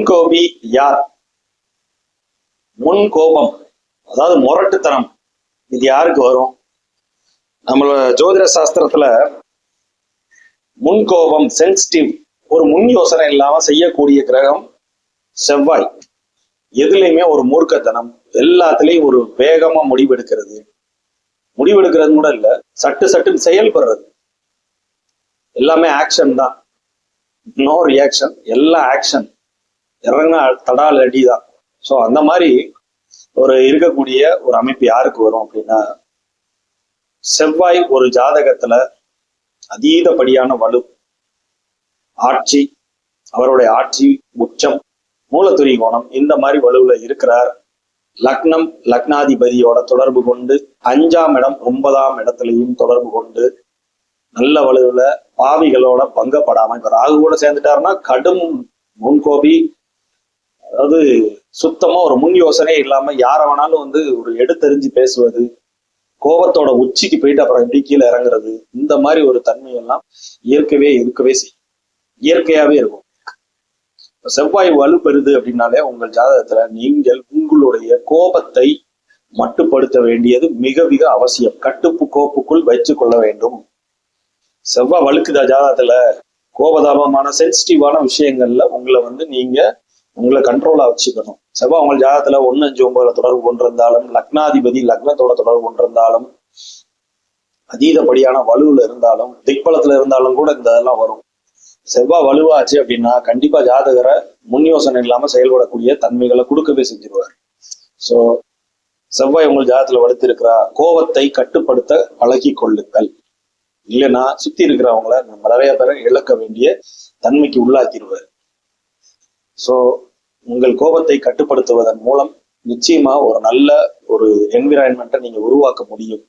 முன்கோபி யார்? முன் கோபம், அதாவது முரட்டுத்தனம், இது யாருக்கு வரும்? நம்மளோட ஜோதிட சாஸ்திரத்துல முன்கோபம், சென்சிட்டிவ், ஒரு முன் யோசனை இல்லாம செய்யக்கூடிய கிரகம் செவ்வாய். எதுலையுமே ஒரு மூர்க்கத்தனம், எல்லாத்துலயும் ஒரு வேகமா முடிவெடுக்கிறது கூட இல்ல, சட்டு சட்டுன்னு செயல்படுறது, எல்லாமே ஆக்ஷன் தான், நோ ரியாக்ஷன், எல்லாம் ஆக்ஷன், இறங்கினா தடால் அடிதான். ஸோ அந்த மாதிரி ஒரு இருக்கக்கூடிய ஒரு அமைப்பு யாருக்கு வரும் அப்படின்னா, செவ்வாய் ஒரு ஜாதகத்துல அதீதப்படியான வலு, ஆட்சி, அவருடைய ஆட்சி உச்சம், மூலத்துரி கோணம், இந்த மாதிரி வலுவுல இருக்கிறார். லக்னம் லக்னாதிபதியோட தொடர்பு கொண்டு 5ஆம் இடம் 9ஆம் இடத்துலையும் தொடர்பு கொண்டு நல்ல வலுவுல பாவிகளோட பங்கப்படாம, இப்ப ராகு கூட சேர்ந்துட்டாருன்னா கடும் முன்கோபி, அதாவது சுத்தமா ஒரு முன் யோசனையே இல்லாம யார வேணாலும் ஒரு எடுத்தறிஞ்சு பேசுவது, கோபத்தோட உச்சிக்கு போயிட்டு அப்புறம் எப்படி கீழே இறங்குறது, இந்த மாதிரி ஒரு தன்மையெல்லாம் இருக்கவே செய்யும், இயற்கையாவே இருக்கும். செவ்வாய் வலு பெறுது அப்படின்னாலே உங்கள் ஜாதகத்துல நீங்கள் உங்களுடைய கோபத்தை மட்டுப்படுத்த வேண்டியது மிக மிக அவசியம். கட்டுப்பு கோப்புக்குள் வச்சு கொள்ள வேண்டும். செவ்வாய் வலுக்குதா ஜாதகத்துல, கோபதாபமான சென்சிட்டிவான விஷயங்கள்ல நீங்க உங்களை கண்ட்ரோலா வச்சுக்கணும். செவ்வாய் உங்கள் ஜாதகத்துல 1, 5, 9 தொடர்பு கொண்டிருந்தாலும், லக்னாதிபதி லக்னத்தோட தொடர்பு கொண்டிருந்தாலும், அதீதப்படியான வலுவுல இருந்தாலும், திக்பலத்துல இருந்தாலும் கூட இந்த இதெல்லாம் வரும். செவ்வாய் வலுவாச்சு அப்படின்னா கண்டிப்பா ஜாதகரை முன் யோசனை இல்லாம செயல்படக்கூடிய தன்மைகளை கொடுக்கவே செஞ்சிருவார். சோ செவ்வாய் உங்கள் ஜாதகத்துல வலுத்து இருக்கிறா, கோபத்தை கட்டுப்படுத்த பழகி கொள்ளுங்கள். இல்லைன்னா சுத்தி இருக்கிறவங்களை நம்ம நிறைய பேரை இழக்க வேண்டிய தன்மைக்கு உள்ளாக்கிடுவார். சோ உங்கள் கோபத்தை கட்டுப்படுத்துவதன் மூலம் நிச்சயமா ஒரு நல்ல ஒரு என்விரான்மெண்ட்டை நீங்க உருவாக்க முடியும்.